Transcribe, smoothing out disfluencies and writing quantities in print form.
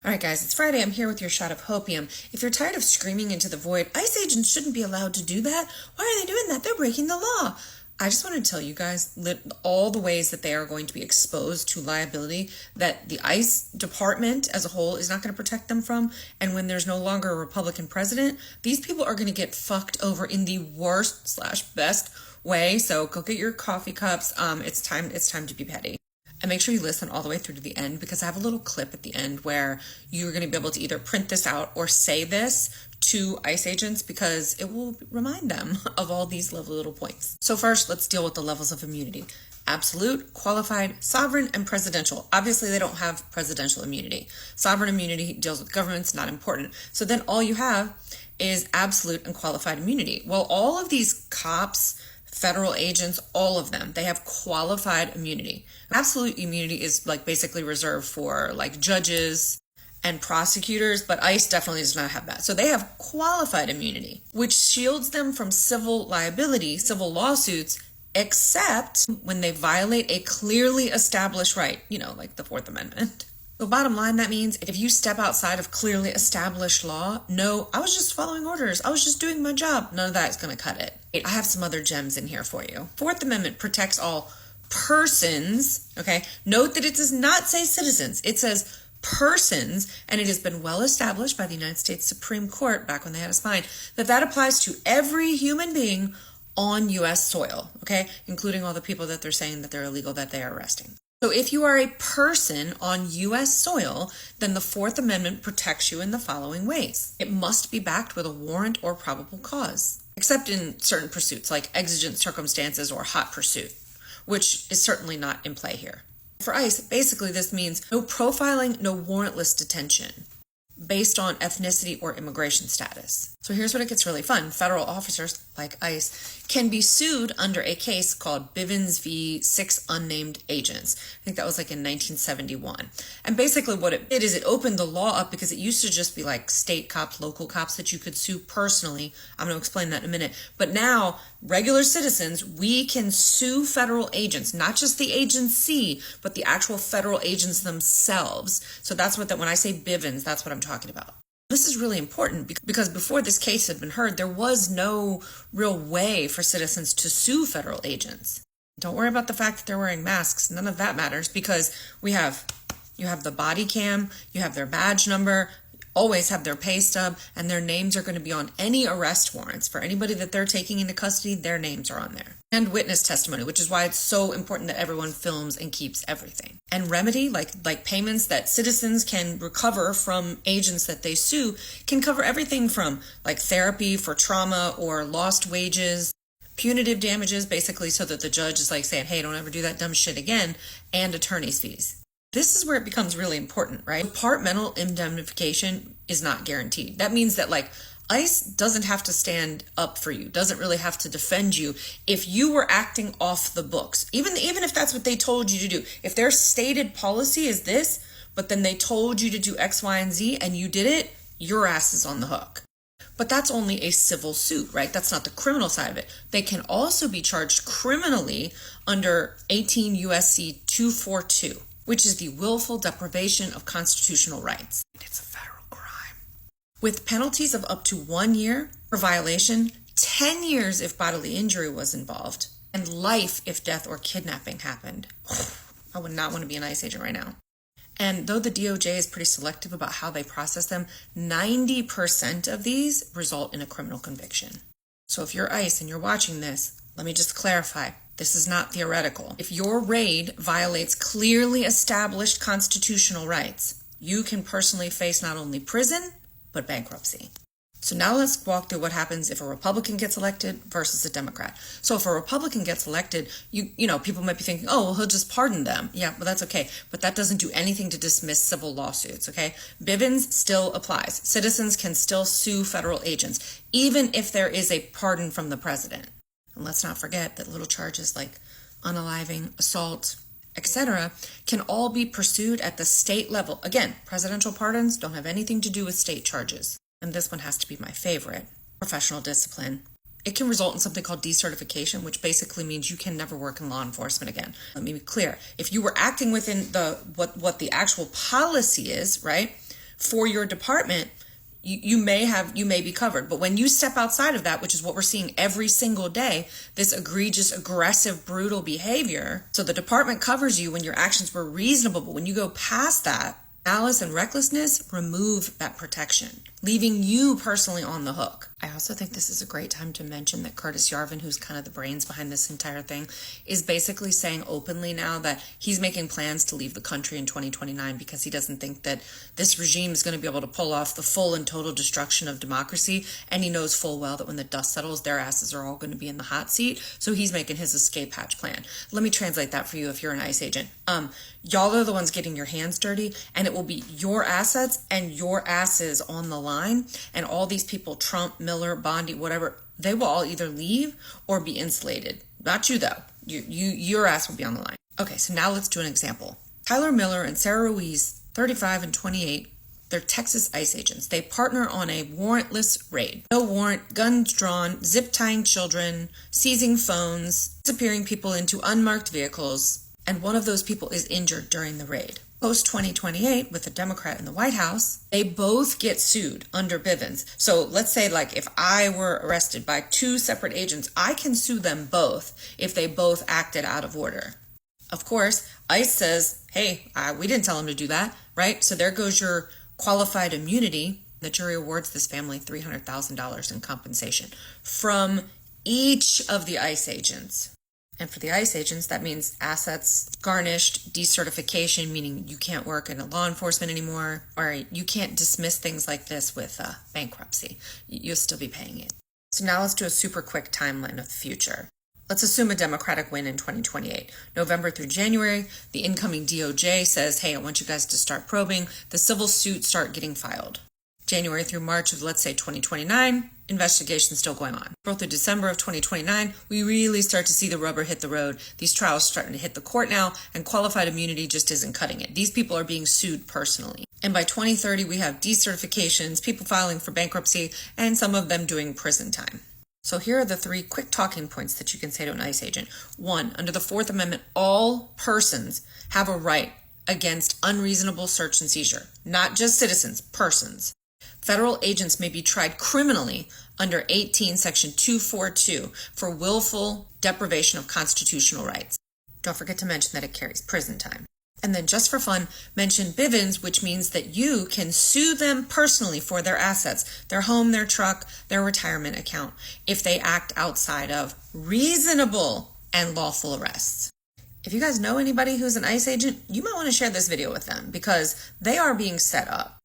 All right, guys, it's Friday. I'm here with your shot of hopium. If you're tired of screaming into the void, ICE agents shouldn't be allowed to do that. Why are they doing that? They're breaking the law. I just want to tell you guys all the ways that they are going to be exposed to liability that the ICE department as a whole is not going to protect them from. And when there's no longer a Republican president, these people are going to get fucked over in the worst/best way. So go get your coffee cups. It's time to be petty. And make sure you listen all the way through to the end, because I have a little clip at the end where you're going to be able to either print this out or say this to ICE agents, because it will remind them of all these lovely little points. So first, let's deal with the levels of immunity. Absolute, qualified, sovereign, and presidential. Obviously, they don't have presidential immunity. Sovereign immunity deals with governments, not important. So then all you have is absolute and qualified immunity. Well, all of these cops, federal agents, all of them, they have qualified immunity. Absolute immunity is like basically reserved for like judges and prosecutors, but ICE definitely does not have that. So they have qualified immunity, which shields them from civil liability, civil lawsuits, except when they violate a clearly established right, like the Fourth Amendment. So bottom line, that means if you step outside of clearly established law, no, I was just following orders, I was just doing my job, none of that is going to cut it. I have some other gems in here for you. Fourth Amendment protects all persons, okay? Note that it does not say citizens, it says persons, and it has been well established by the United States Supreme Court back when they had a spine, that applies to every human being on U.S. soil, okay? Including all the people that they're saying that they're illegal, that they are arresting. So if you are a person on U.S. soil, then the Fourth Amendment protects you in the following ways. It must be backed with a warrant or probable cause, except in certain pursuits like exigent circumstances or hot pursuit, which is certainly not in play here. For ICE, basically this means no profiling, no warrantless detention based on ethnicity or immigration status. So here's what it gets really fun. Federal officers, like ICE, can be sued under a case called Bivens v. 6 Unnamed Agents. I think that was like in 1971. And basically what it did is it opened the law up, because it used to just be like state cops, local cops that you could sue personally. I'm going to explain that in a minute. But now, regular citizens, we can sue federal agents, not just the agency, but the actual federal agents themselves. So that's what when I say Bivens, that's what I'm talking about. This is really important because before this case had been heard, there was no real way for citizens to sue federal agents. Don't worry about the fact that they're wearing masks. None of that matters, because you have the body cam, you have their badge number, always have their pay stub, and their names are going to be on any arrest warrants. For anybody that they're taking into custody, their names are on there. And witness testimony, which is why it's so important that everyone films and keeps everything. And remedy, like payments that citizens can recover from agents that they sue, can cover everything from like therapy for trauma or lost wages, punitive damages, basically so that the judge is like saying, hey, don't ever do that dumb shit again, and attorney's fees. This is where it becomes really important, right? Departmental indemnification is not guaranteed. That means that like ICE doesn't have to stand up for you, doesn't really have to defend you if you were acting off the books. Even if that's what they told you to do. If their stated policy is this, but then they told you to do X, Y, and Z and you did it, your ass is on the hook. But that's only a civil suit, right? That's not the criminal side of it. They can also be charged criminally under 18 U.S.C. 242. Which is the willful deprivation of constitutional rights. It's a federal crime. With penalties of up to 1 year for violation, 10 years if bodily injury was involved, and life if death or kidnapping happened. I would not want to be an ICE agent right now. And though the DOJ is pretty selective about how they process them, 90% of these result in a criminal conviction. So if you're ICE and you're watching this, let me just clarify. This is not theoretical. If your raid violates clearly established constitutional rights, you can personally face not only prison, but bankruptcy. So now let's walk through what happens if a Republican gets elected versus a Democrat. So if a Republican gets elected, you know, people might be thinking, oh, well, he'll just pardon them. Yeah, but that's okay. But that doesn't do anything to dismiss civil lawsuits, okay? Bivens still applies. Citizens can still sue federal agents, even if there is a pardon from the president. And let's not forget that little charges like unaliving, assault, etc. can all be pursued at the state level. Again, presidential pardons don't have anything to do with state charges. And this one has to be my favorite, professional discipline. It can result in something called decertification, which basically means you can never work in law enforcement again. Let me be clear. If you were acting within what the actual policy is, right? for your department, you may be covered. But when you step outside of that, which is what we're seeing every single day, this egregious, aggressive, brutal behavior, so the department covers you when your actions were reasonable, but when you go past that, malice and recklessness remove that protection, leaving you personally on the hook. I also think this is a great time to mention that Curtis Yarvin, who's kind of the brains behind this entire thing, is basically saying openly now that he's making plans to leave the country in 2029 because he doesn't think that this regime is going to be able to pull off the full and total destruction of democracy. And he knows full well that when the dust settles, their asses are all going to be in the hot seat. So he's making his escape hatch plan. Let me translate that for you if you're an ICE agent. Y'all are the ones getting your hands dirty, and it will be your assets and your asses on the line. And all these people, Trump, Miller, Bondi, whatever, they will all either leave or be insulated. Not you though. Your ass will be on the line. Okay, so now let's do an example. Tyler Miller and Sarah Ruiz, 35 and 28, they're Texas ICE agents. They partner on a warrantless raid. No warrant, guns drawn, zip tying children, seizing phones, disappearing people into unmarked vehicles, and one of those people is injured during the raid. Post 2028, with a Democrat in the White House, they both get sued under Bivens. So let's say like if I were arrested by two separate agents, I can sue them both if they both acted out of order. Of course, ICE says, hey, we didn't tell them to do that, right? So there goes your qualified immunity. The jury awards this family $300,000 in compensation from each of the ICE agents. And for the ICE agents, that means assets garnished, decertification, meaning you can't work in law enforcement anymore, or you can't dismiss things like this with bankruptcy. You'll still be paying it. So now let's do a super quick timeline of the future. Let's assume a Democratic win in 2028. November through January, the incoming DOJ says, hey, I want you guys to start probing. The civil suits start getting filed. January through March of, let's say, 2029, investigation still going on. April through December of 2029, we really start to see the rubber hit the road. These trials starting to hit the court now, and qualified immunity just isn't cutting it. These people are being sued personally. And by 2030, we have decertifications, people filing for bankruptcy, and some of them doing prison time. So here are the three quick talking points that you can say to an ICE agent. 1, under the Fourth Amendment, all persons have a right against unreasonable search and seizure. Not just citizens, persons. Federal agents may be tried criminally under 18 Section 242 for willful deprivation of constitutional rights. Don't forget to mention that it carries prison time. And then just for fun, mention Bivens, which means that you can sue them personally for their assets, their home, their truck, their retirement account, if they act outside of reasonable and lawful arrests. If you guys know anybody who's an ICE agent, you might want to share this video with them because they are being set up.